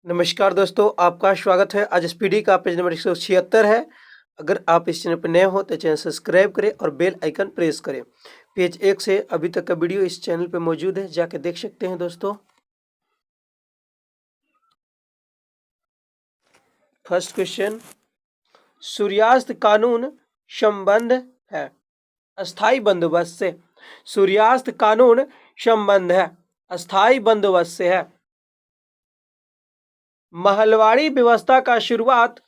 नमस्कार दोस्तों, आपका स्वागत है। आज एसपीडी का पेज नंबर 176 है। अगर आप इस चैनल पर नए हो तो चैनल सब्सक्राइब करें और बेल आइकन प्रेस करें। पेज 1 से अभी तक का वीडियो इस चैनल पे मौजूद है, जाके देख सकते हैं दोस्तों। फर्स्ट क्वेश्चन, सूर्यास्त कानून संबंध है अस्थाई बंदोबस्त से। सूर्यास्त कानून संबंध है अस्थाई बंदोबस्त से है। महलवाड़ी व्यवस्था का शुरुआत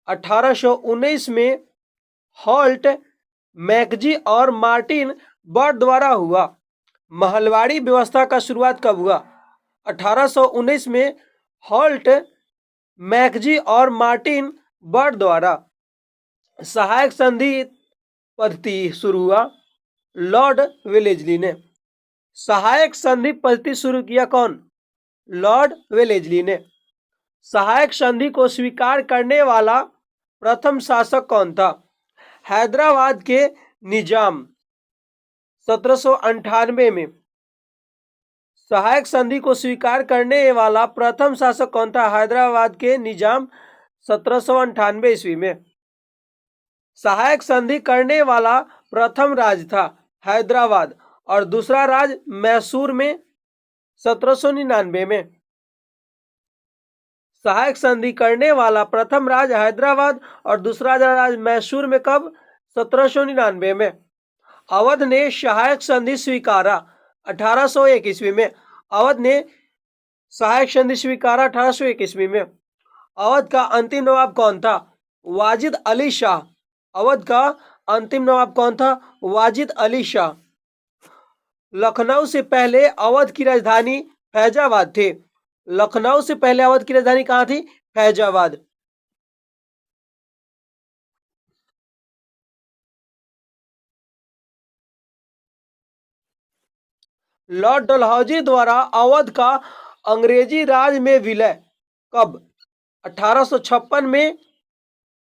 1819 में हॉल्ट, मैकजी और मार्टिन बर्ड द्वारा हुआ। महलवाड़ी व्यवस्था का शुरुआत कब हुआ? 1819 में हॉल्ट, मैकजी और मार्टिन बर्ड द्वारा। सहायक संधि पद्धति शुरू हुआ लॉर्ड वेलेजली ने। सहायक संधि पद्धति शुरू किया कौन? लॉर्ड वेलेजली ने। सहायक संधि को स्वीकार करने वाला प्रथम शासक कौन था? हैदराबाद के निजाम 1798 में। सहायक संधि को स्वीकार करने वाला प्रथम शासक कौन था? हैदराबाद के निजाम 1798 ईस्वी में। सहायक संधि करने वाला प्रथम राज्य था हैदराबाद और दूसरा राज्य मैसूर में 1799 में। सहायक संधि करने वाला प्रथम राज्य हैदराबाद और दूसरा राज्य मैसूर में कब? 1799 में। अवध ने सहायक संधि स्वीकारा 1801 ईस्वी में। अवध ने सहायक संधि स्वीकारा 1801 ईस्वी में। अवध का अंतिम नवाब कौन था? वाजिद अली शाह। अवध का अंतिम नवाब कौन था? वाजिद अली शाह। लखनऊ से पहले अवध की राजधानी फैजाबाद थी। लखनऊ से पहले अवध की राजधानी कहां थी? फैजाबाद। लॉर्ड डलहौजी द्वारा अवध का अंग्रेजी राज में विलय कब? 1856 में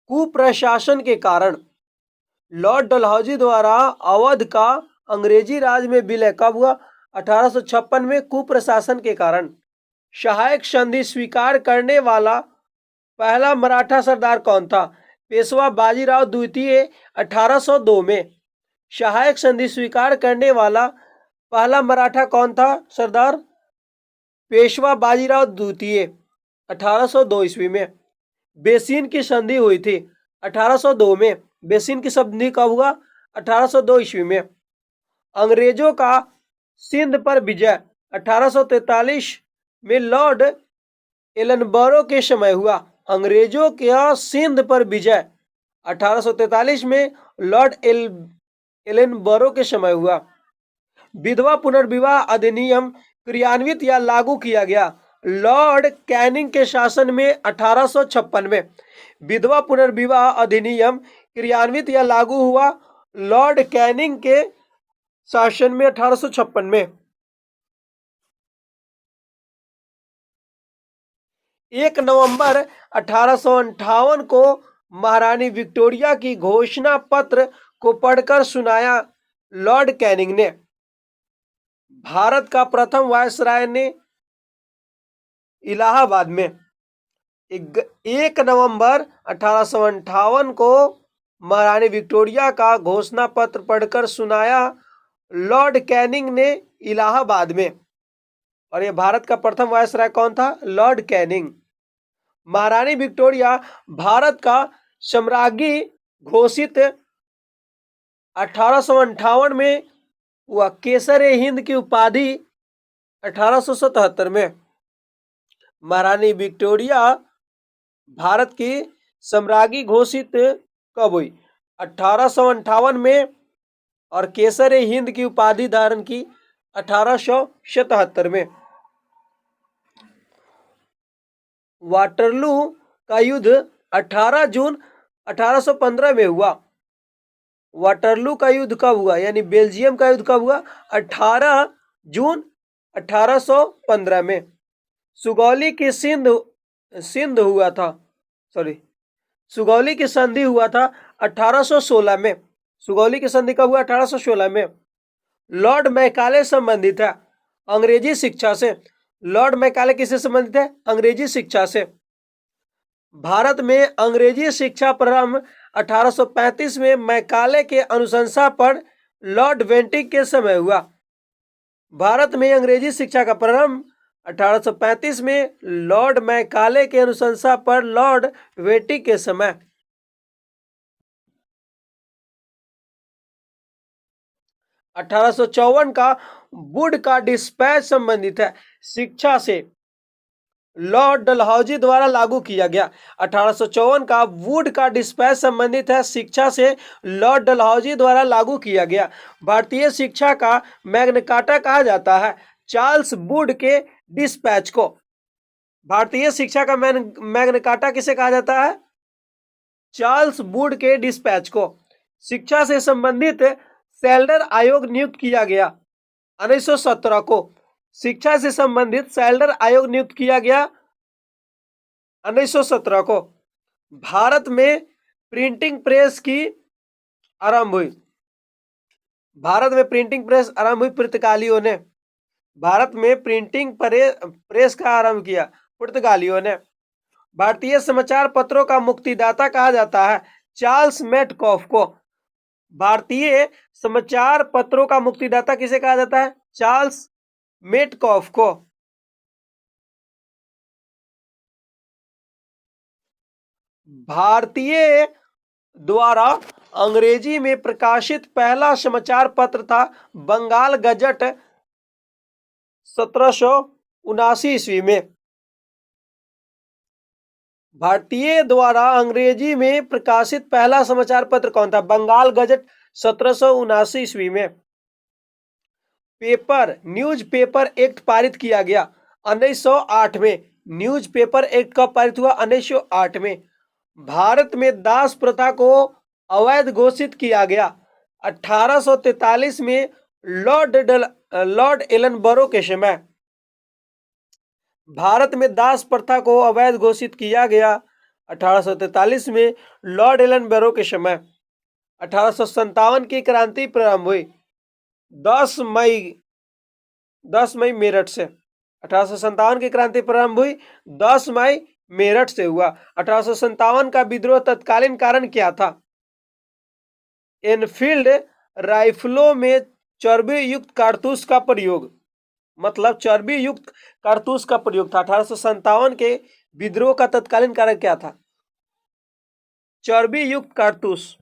कुप्रशासन के कारण। लॉर्ड डलहौजी द्वारा अवध का अंग्रेजी राज में विलय कब हुआ? 1856 में कुप्रशासन के कारण। सहायक संधि स्वीकार करने वाला पहला मराठा सरदार कौन था? पेशवा बाजीराव द्वितीय 1802 में। सहायक संधि स्वीकार करने वाला पहला मराठा कौन था सरदार? पेशवा बाजीराव द्वितीय 1802 ईस्वी में। बेसिन की संधि हुई थी 1802 में। बेसिन की संधि कब हुआ? 1802 ईस्वी में। अंग्रेजों का सिंध पर विजय 1843 में लॉर्ड एलनबरो के समय हुआ। अंग्रेजों का सिंध पर विजय 1843 में लॉर्ड एलनबरो के समय हुआ। विधवा पुनर्विवाह अधिनियम क्रियान्वित या लागू किया गया लॉर्ड कैनिंग के शासन में 1856 में। विधवा पुनर्विवाह अधिनियम क्रियान्वित या लागू हुआ लॉर्ड कैनिंग के शासन में 1856 में। 1 नवंबर 1858 को महारानी विक्टोरिया की घोषणा पत्र को पढ़कर सुनाया लॉर्ड कैनिंग ने। भारत का प्रथम वायसराय ने इलाहाबाद में 1 नवंबर 1858 को महारानी विक्टोरिया का घोषणा पत्र पढ़कर सुनाया लॉर्ड कैनिंग ने इलाहाबाद में। और ये भारत का प्रथम वायसराय कौन था? Lord Canning. महारानी विक्टोरिया भारत का सम्राज्ञी घोषित 1858 में हुआ। केसर हिंद की उपाधि 1877 में। महारानी विक्टोरिया भारत की सम्राज्ञी घोषित कब हुई? 1858 में। और केसर हिंद की उपाधि धारण की 1877 में। वाटरलू का युद्ध 18 जून 1815 में हुआ। वाटरलू का युद्ध कब हुआ? यानी बेल्जियम का युद्ध कब हुआ? 18 जून 1815 में। सुगौली की सिंध हुआ था, सुगौली की संधि हुआ था 1816 में। सुगौली की संधि कब हुआ? 1816 में। लॉर्ड मैकाले संबंधित है अंग्रेजी शिक्षा से। लॉर्ड मैकाले किससे संबंधित है? अंग्रेजी शिक्षा से। भारत में अंग्रेजी शिक्षा प्रारंभ 1835 में मैकाले के अनुशंसा पर लॉर्ड बेंटिक के समय हुआ। भारत में अंग्रेजी शिक्षा का प्रारंभ 1835 में लॉर्ड मैकाले के अनुशंसा पर लॉर्ड बेंटिक के समय। 1854 का वुड का डिस्पैच संबंधित है शिक्षा से, लॉर्ड डलहौजी द्वारा लागू किया गया। 1854 का वुड का डिस्पैच संबंधित है शिक्षा से, लॉर्ड डलहौजी द्वारा लागू किया गया। भारतीय शिक्षा का मैग्ना कार्टा कहा जाता है चार्ल्स वुड के डिस्पैच को। भारतीय शिक्षा का मैग्ना कार्टा किसे कहा जाता है? चार्ल्स वुड के डिस्पैच को। शिक्षा से संबंधित सेल्डर आयोग नियुक्त किया गया 1917 को। शिक्षा से संबंधित सेल्डर आयोग नियुक्त किया गया 1917 को। भारत में प्रिंटिंग प्रेस की आरंभ हुई। भारत में प्रिंटिंग प्रेस आरंभ हुई पुर्तगालियों ने। भारत में प्रिंटिंग प्रेस का आरंभ किया पुर्तगालियों ने। भारतीय समाचार पत्रों का मुक्तिदाता कहा जाता है चार्ल्स मेटकॉफ को। भारतीय समाचार पत्रों का मुक्तिदाता किसे कहा जाता है? चार्ल्स मेटकॉफ को। भारतीय द्वारा अंग्रेजी में प्रकाशित पहला समाचार पत्र था बंगाल गजट 1779 ईस्वी में। भारतीय द्वारा अंग्रेजी में प्रकाशित पहला समाचार पत्र कौन था? बंगाल गजट 1779 ईस्वी में। न्यूज़पेपर एक्ट पारित किया गया 1908 में। न्यूज़पेपर एक्ट कब पारित हुआ? 1908 में। भारत में दास प्रथा को अवैध घोषित किया गया 1843 में लॉर्ड एलनबरो के समय। भारत में दास प्रथा को अवैध घोषित किया गया 1843 में लॉर्ड एलनबरो के समय। 1857 की क्रांति प्रारंभ हुई 10 मई मेरठ से। 1857 की क्रांति प्रारंभ हुई 10 मई मेरठ से हुआ। 1857 का विद्रोह तत्कालीन कारण क्या था? एनफील्ड राइफलों में चर्बी युक्त कारतूस का प्रयोग, मतलब चर्बी युक्त कारतूस का प्रयोग था। 1857 के विद्रोह का तत्कालीन कारण क्या था? चर्बी युक्त कारतूस।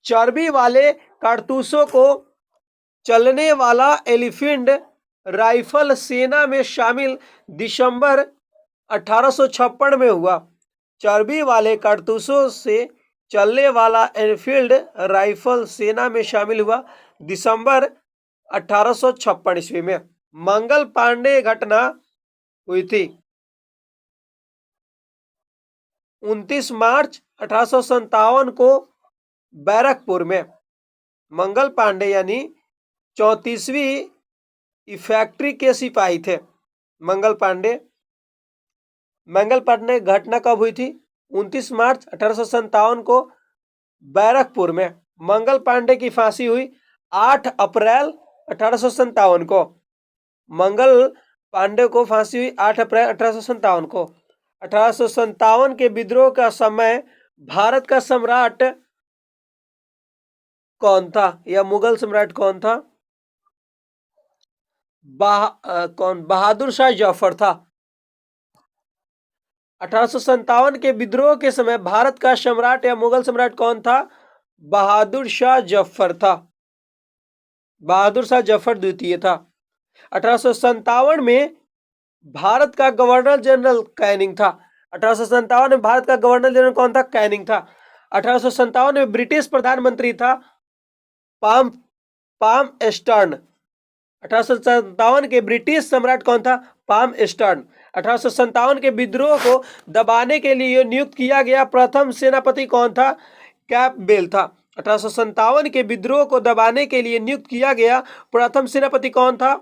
चर्बी वाले कारतूसों को चलने वाला एलिफेंट राइफल सेना में शामिल दिसंबर 1856 में हुआ। चर्बी वाले कारतूसों से चलने वाला एनफील्ड राइफल सेना में शामिल हुआ दिसंबर 1856 ईस्वी में। मंगल पांडे घटना हुई थी 29 मार्च 1857 को बैरकपुर में। मंगल पांडे यानी 34वीं फैक्ट्री के सिपाही थे। मंगल पांडे घटना कब हुई थी? 29 मार्च 1857 को बैरकपुर में। मंगल पांडे की फांसी हुई 8 अप्रैल 1857 को। मंगल पांडे को फांसी हुई 8 अप्रैल 1857 को। 1857 के विद्रोह का समय भारत का सम्राट कौन था या मुगल सम्राट कौन था? बहादुर शाह जफर था। 1857 के विद्रोह के समय भारत का सम्राट या मुगल सम्राट कौन था? बहादुर शाह जफर था। बहादुर शाह जफर द्वितीय था। 1857 में भारत का गवर्नर जनरल कैनिंग था। 1857 में भारत का गवर्नर जनरल कौन था? कैनिंग था। 1857 में ब्रिटिश प्रधानमंत्री था पाम एस्टर्न। 1857 के ब्रिटिश सम्राट कौन था? Palm astern. 1857 के विद्रोह को दबाने के लिए नियुक्त किया गया प्रथम सेनापति कौन था? कैंपबेल था। 1857 के विद्रोह को दबाने के लिए नियुक्त किया गया प्रथम सेनापति कौन था?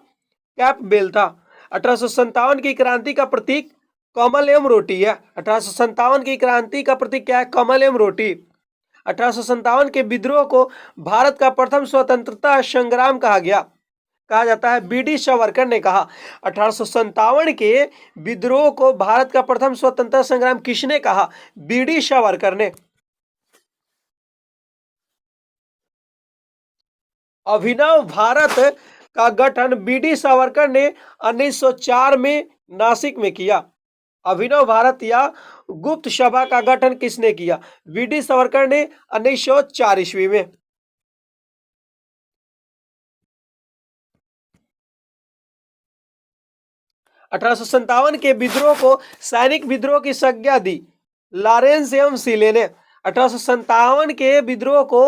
कैंपबेल था। 1857 की क्रांति का प्रतीक कमल एवं रोटी है। 1857 की क्रांति का प्रतीक क्या है? कमल एवं रोटी। 1857 के विद्रोह को भारत का प्रथम स्वतंत्रता संग्राम कहा जाता है। बी डी सावरकर ने कहा। 1857 के विद्रोह को भारत का प्रथम स्वतंत्रता संग्राम किसने कहा? बी डी सावरकर ने। अभिनव भारत का गठन बी डी सावरकर ने 1904 में नासिक में किया। अभिनव भारत या गुप्त सभा का गठन किसने किया? बी डी सावरकर ने 1904 ईस्वी में। 1857 के विद्रोह को सैनिक विद्रोह की संज्ञा दी लॉरेंस एवं सीले ने। 1857 के विद्रोह को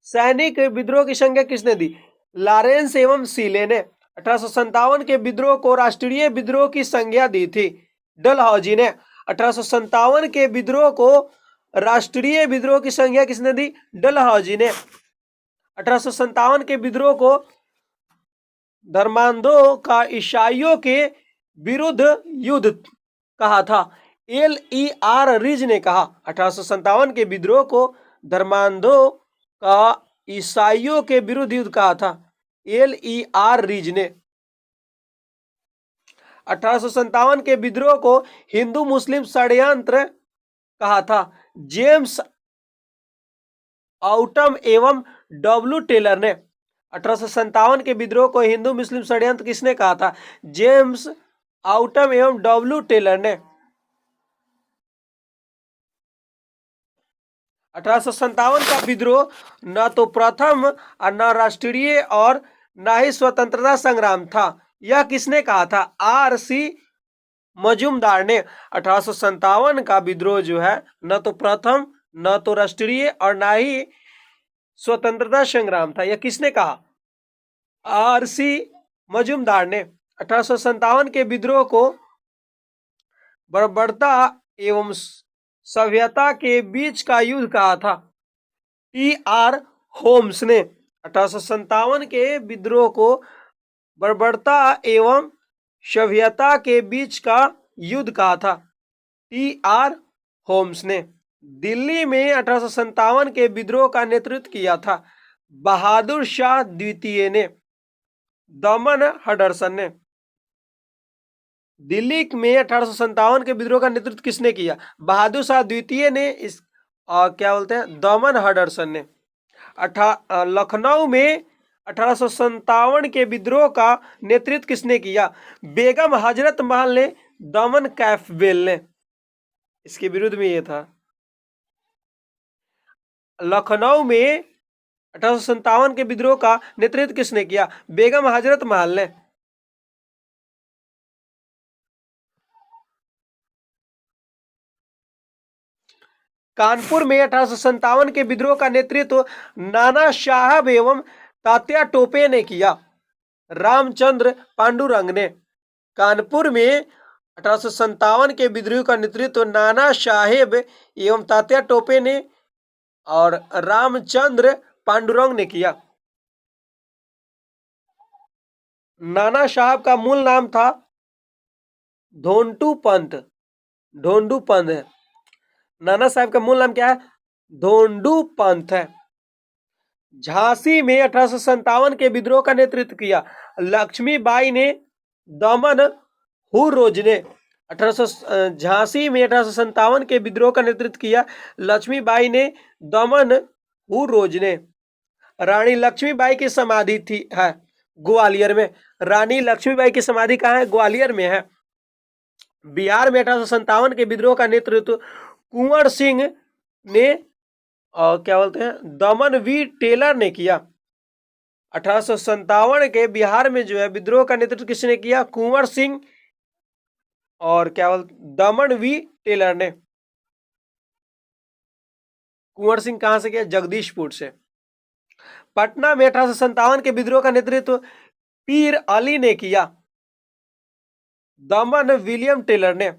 सैनिक विद्रोह की संज्ञा किसने दी? लॉरेंस एवं सीले ने। 1857 के विद्रोह को राष्ट्रीय विद्रोह की संज्ञा दी थी डलहौजी ने। 1857 के विद्रोह को राष्ट्रीय विद्रोह की संज्ञा किसने दी? डलहौजी ने। 1857 के विद्रोह को धर्मांधों का ईसाइयों के विरुद्ध युद्ध कहा था। L.E.R. रिज ने कहा। 1857 के विद्रोह को धर्मांधों का ईसाइयों के विरुद्ध युद्ध कहा था। L.E.R. रिज ने। 1857 के विद्रोह को हिंदू मुस्लिम षड्यंत्र कहा था। जेम्स आउटम एवं डब्ल्यू टेलर ने। 1857 के विद्रोह को हिंदू मुस्लिम षड्यंत्र किसने कहा था? जेम्स आउटम एवं डब्ल्यू टेलर ने। 1857 का विद्रोह न तो प्रथम और न राष्ट्रीय और न ही स्वतंत्रता संग्राम था। यह किसने कहा था? R.C. मजूमदार ने। 1857 का विद्रोह जो है न तो प्रथम न तो राष्ट्रीय और न ही स्वतंत्रता संग्राम था। यह किसने कहा? R.C. मजूमदार ने। 1857 के विद्रोह को बर्बरता एवं सभ्यता के बीच का युद्ध कहा था। T.R. होम्स ने। 1857 के विद्रोह को बर्बरता एवं सभ्यता के बीच का युद्ध कहा था। T.R. होम्स ने। दिल्ली में 1857 के विद्रोह का नेतृत्व किया था बहादुर शाह द्वितीय ने। दमन हडर्सन ने। दिल्ली में 1857 के विद्रोह का नेतृत्व किसने किया? बहादुर शाह द्वितीय ने। इस क्या बोलते हैं? दमन हडर्सन ने। लखनऊ में 1857 के विद्रोह का नेतृत्व किसने किया? बेगम हजरत महल ने। दमन कैफबेल ने। इसके विरुद्ध में ये था। लखनऊ में 1857 के विद्रोह का नेतृत्व किसने किया? बेगम हजरत महल ने। कानपुर में 1857 के विद्रोह का नेतृत्व नाना साहब एवं तात्या टोपे ने किया। रामचंद्र पांडुरंग ने। कानपुर में 1857 के विद्रोह का नेतृत्व नाना साहेब एवं तात्या टोपे ने और रामचंद्र पांडुरंग ने किया। नाना साहब का मूल नाम था धोंटू पंत। ढोंडू पंत है। नाना साहब का मूल नाम क्या है? धोंडू पंत है। झांसी में 1857 के विद्रोह का नेतृत्व किया लक्ष्मीबाई ने। दमन हुर्रोज ने। झांसी में 1857 के विद्रोह का नेतृत्व किया लक्ष्मीबाई ने। दमन हुर्रोज ने। रानी लक्ष्मीबाई की समाधि है ग्वालियर में। रानी लक्ष्मीबाई की समाधि कहाँ है? ग्वालियर में है। बिहार में 1857 के विद्रोह का नेतृत्व कुंवर सिंह ने और क्या बोलते हैं दमन वी टेलर ने किया। 1857 के बिहार में जो है विद्रोह का नेतृत्व किसने किया? कुंवर सिंह और क्या बोलते दमन वी टेलर ने। कुंवर सिंह कहां से किया? जगदीशपुर से। पटना में 1857 के विद्रोह का नेतृत्व पीर अली ने किया। दमन विलियम टेलर ने।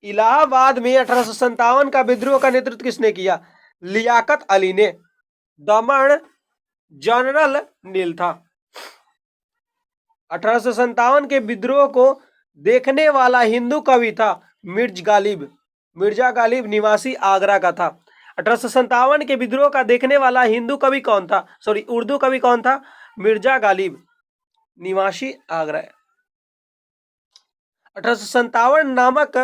इलाहाबाद में 1857 का विद्रोह का नेतृत्व किसने किया? लियाकत अली ने। दमन जनरल नील था। 1857 के विद्रोह को देखने वाला हिंदू कवि था मिर्जा गालिब निवासी आगरा का था। 1857 के विद्रोह का देखने वाला हिंदू कवि कौन था, सॉरी उर्दू कवि कौन था? मिर्जा गालिब निवासी आगरा। 1857 नामक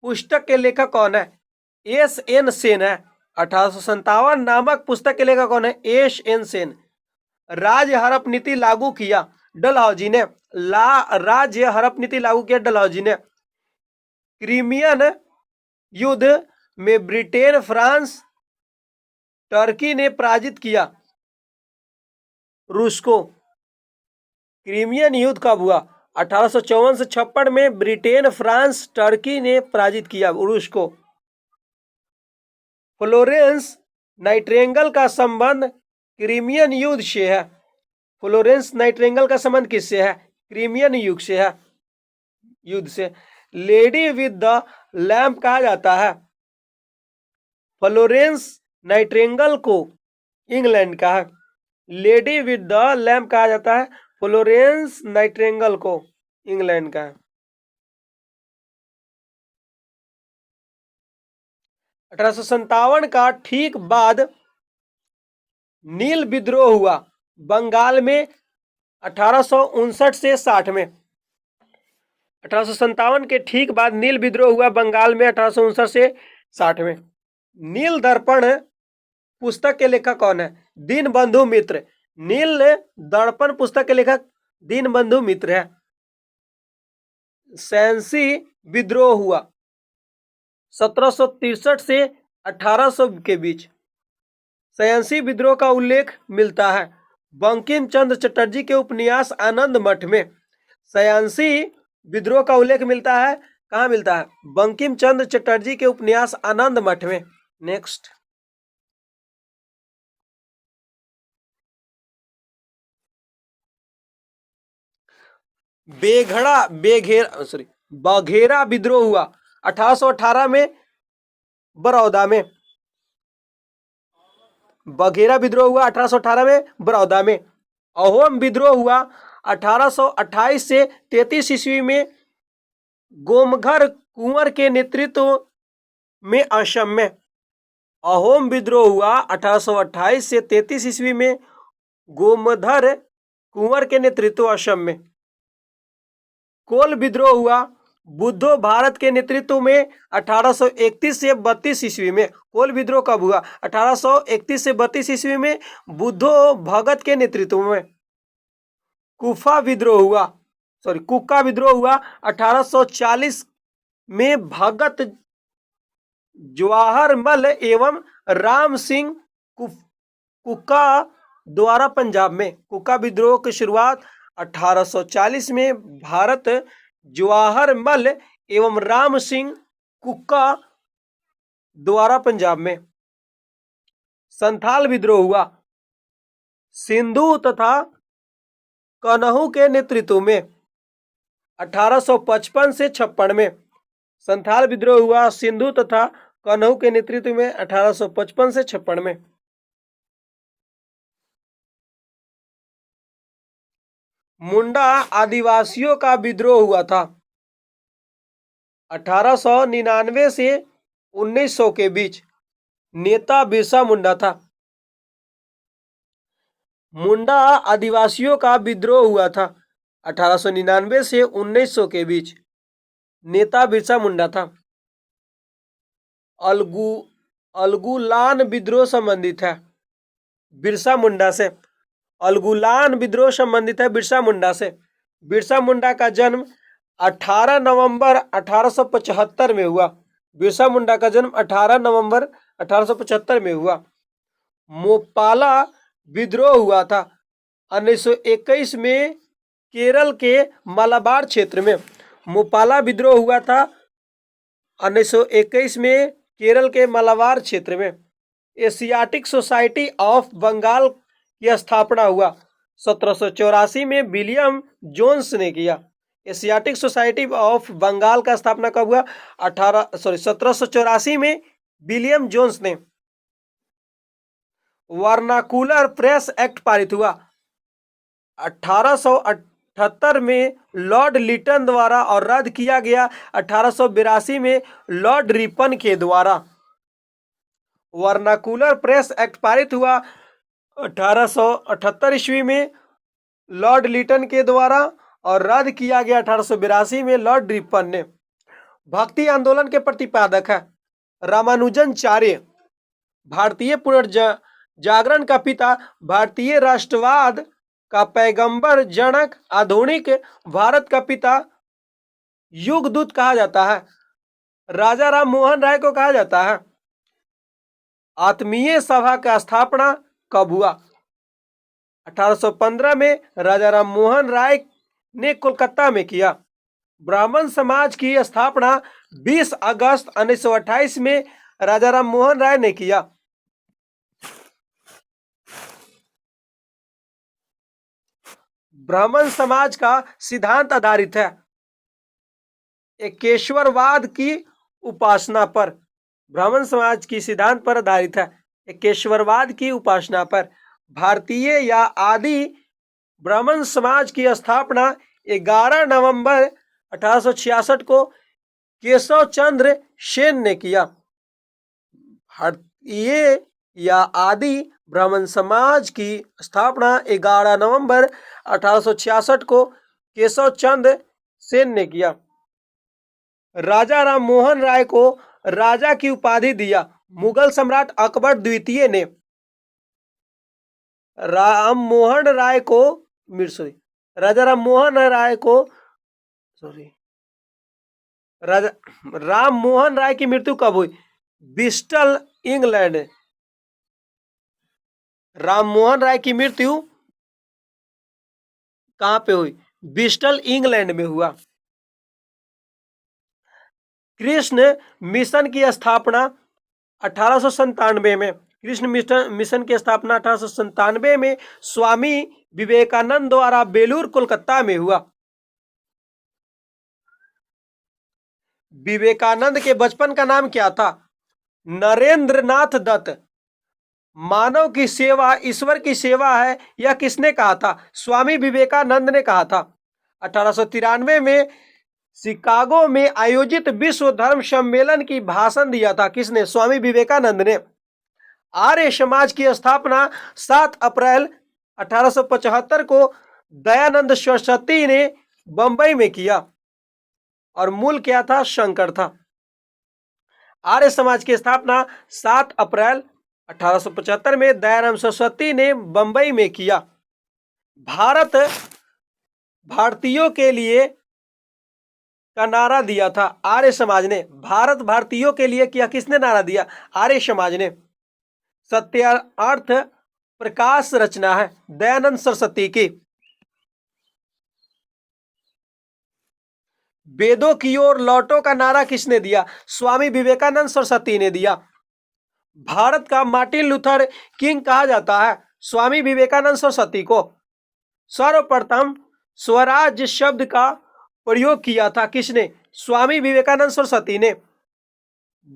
पुस्तक के लेखक कौन है? एस.एन. सेन है। 1857 नामक पुस्तक के लेखक कौन है? एस.एन. सेन। राज्य हड़प नीति लागू किया डलहौजी ने। राज्य हड़प नीति लागू किया डलहौजी ने। क्रीमियन युद्ध में ब्रिटेन, फ्रांस, टर्की ने पराजित किया रूस को। क्रीमियन युद्ध कब हुआ? 1854 से 56 में ब्रिटेन, फ्रांस, टर्की ने पराजित किया रूस को। फ्लोरेंस नाइटिंगेल का संबंध क्रीमियन युद्ध से है। फ्लोरेंस नाइटिंगेल का संबंध किससे है? क्रीमियन युद्ध से है, युद्ध से। लेडी विद द लैम्प कहा जाता है फ्लोरेंस नाइटिंगेल को इंग्लैंड का है। लेडी विद द लैम्प कहा जाता है फ्लोरेंस नाइटिंगेल को इंग्लैंड का है। 1857 का ठीक बाद नील विद्रोह हुआ बंगाल में 1859 से 60 में। 1857 के ठीक बाद नील विद्रोह हुआ बंगाल में 1859 से 60 में। नील दर्पण पुस्तक के लेखक कौन है? दीनबंधु मित्र। नील दर्पण पुस्तक के लेखक दीनबंधु मित्र है। सैंसी विद्रोह हुआ 1763 से 1800 के बीच। सयासी विद्रोह का उल्लेख मिलता है बंकिम चंद्र चटर्जी के उपन्यास आनंद मठ में। सयासी विद्रोह का उल्लेख मिलता है, कहाँ मिलता है? बंकिम चंद्र चटर्जी के उपन्यास आनंद मठ में। नेक्स्ट, बघेरा विद्रोह हुआ 1818 में बड़ौदा में। बघेरा विद्रोह हुआ 1818 में बड़ौदा में। अहोम विद्रोह हुआ 1828 से 33 ईस्वी में गोमघर कुंवर के नेतृत्व में असम में। अहोम विद्रोह हुआ 1828 से 33 ईस्वी में गोमधर कुंवर के नेतृत्व असम में। कोल विद्रोह हुआ बुद्धो भारत के नेतृत्व में 1831 से 32 ईस्वी में। कोल विद्रोह कब हुआ? 1831 से 32 ईस्वी में बुद्धो भगत के नेतृत्व में। कुक्का विद्रोह हुआ 1840 में भगत जवाहरमल एवं राम सिंह कुक्का द्वारा पंजाब में। कुक्का विद्रोह की शुरुआत 1840 में भारत जवाहरमल एवं राम सिंह कुक्का द्वारा पंजाब में। संथाल विद्रोह हुआ सिंधु तथा कन्हू के नेतृत्व में 1855 से 56 में। संथाल विद्रोह हुआ सिंधु तथा कन्हू के नेतृत्व में 1855 से 56 में। मुंडा आदिवासियों का विद्रोह हुआ था 1899 से 1900 के बीच। नेता बिरसा मुंडा था। मुंडा आदिवासियों का विद्रोह हुआ था 1899 से 1900 के बीच। नेता बिरसा मुंडा था। अलगुलान विद्रोह संबंधित है बिरसा मुंडा से। अलगुलान विद्रोह संबंधित है बिरसा मुंडा से। बिरसा मुंडा का जन्म 18 नवंबर 1875 में हुआ। बिरसा मुंडा का जन्म 18 नवंबर 1875 में हुआ। मोपाला विद्रोह हुआ था 1921 में केरल के मालाबार क्षेत्र में। मोपाला विद्रोह हुआ था 1921 में केरल के मालाबार क्षेत्र में। एशियाटिक सोसाइटी ऑफ बंगाल की स्थापना हुआ 1784 में विलियम जोन्स ने किया। एशियाटिक सोसाइटी ऑफ बंगाल का स्थापना कब हुआ? 1784 में विलियम जोन्स ने। वर्नाकुलर प्रेस एक्ट पारित हुआ 1878 में लॉर्ड लिटन द्वारा और रद्द किया गया 1882 में लॉर्ड रिपन के द्वारा। वर्नाकुलर प्रेस एक्ट पारित हुआ 1878 ईस्वी में लॉर्ड लिटन के द्वारा और रद्द किया गया 1882 में लॉर्ड रिपन ने। भक्ति आंदोलन के प्रतिपादक है रामानुजनाचार्य, भारतीय पुनर्जागरण का पिता, भारतीय राष्ट्रवाद का पैगंबर, जनक, आधुनिक भारत का पिता, युगदूत कहा जाता है। राजा राम मोहन राय को कहा जाता है। आत्मीय सभा का स्थापना कब हुआ? 1815 में राजा राम मोहन राय ने कोलकाता में किया। ब्राह्मण समाज की स्थापना 20 अगस्त 1928 में राजा राम मोहन राय ने किया। ब्राह्मण समाज का सिद्धांत आधारित है एकेश्वरवाद की उपासना पर। ब्राह्मण समाज की सिद्धांत पर आधारित है एकेश्वरवाद की उपासना पर। भारतीय या आदि ब्राह्मण समाज की स्थापना 11 नवंबर 1866 को केशव चंद्र सेन ने किया। भारतीय या आदि ब्राह्मण समाज की स्थापना 11 नवंबर 1866 को केशव चंद्र सेन ने किया। राजा राम मोहन राय को राजा की उपाधि दिया मुगल सम्राट अकबर द्वितीय ने। राजा राम मोहन राय की मृत्यु कब हुई? Bristol, England. राम मोहन राय की मृत्यु कहां पे हुई? ब्रिस्टल, इंग्लैंड में हुआ। कृष्ण मिशन की स्थापना 1897 में। कृष्ण मिशन की स्थापना 1897 में स्वामी विवेकानंद द्वारा बेलूर, कोलकाता में हुआ। विवेकानंद के बचपन का नाम क्या था? नरेंद्रनाथ दत्त। मानव की सेवा ईश्वर की सेवा है, यह किसने कहा था? स्वामी विवेकानंद ने कहा था। 1893 में शिकागो में आयोजित विश्व धर्म सम्मेलन की भाषण दिया था किसने? स्वामी विवेकानंद ने। आर्य समाज की स्थापना 7 अप्रैल 1875 को दयानंद सरस्वती ने बंबई में किया और मूल क्या था? शंकर था। आर्य समाज की स्थापना 7 अप्रैल 1875 में दयानंद सरस्वती ने बंबई में किया। भारत भारतीयों के लिए का नारा दिया था आर्य समाज ने। भारत भारतीयों के लिए किया किसने नारा दिया? आर्य समाज ने। सत्यार्थ प्रकाश रचना है दयानंद सरस्वती की। वेदों की ओर लौटो का नारा किसने दिया? स्वामी विवेकानंद सरस्वती ने दिया। भारत का मार्टिन लूथर किंग कहा जाता है स्वामी विवेकानंद सरस्वती को। सर्वप्रथम स्वराज शब्द का प्रयोग किया था किसने? स्वामी विवेकानंद सरस्वती ने।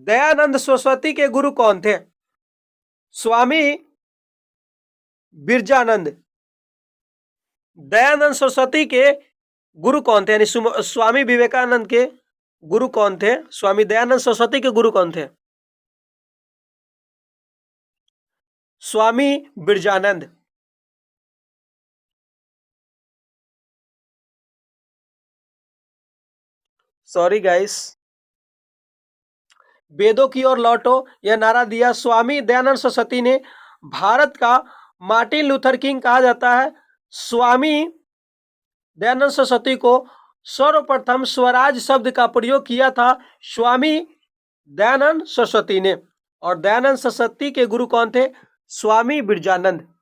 दयानंद सरस्वती के गुरु कौन थे? स्वामी बिरजानंद। दयानंद सरस्वती के गुरु कौन थे? यानी स्वामी विवेकानंद के गुरु कौन थे? स्वामी दयानंद सरस्वती के गुरु कौन थे? स्वामी बिरजानंद। Sorry guys. वेदों की ओर लौटो यह नारा दिया स्वामी दयानंद सरस्वती ने। भारत का मार्टिन लूथर किंग कहा जाता है स्वामी दयानंद सरस्वती को। सर्वप्रथम स्वराज शब्द का प्रयोग किया था स्वामी दयानंद सरस्वती ने। और दयानंद सरस्वती के गुरु कौन थे? स्वामी बिरजानंद।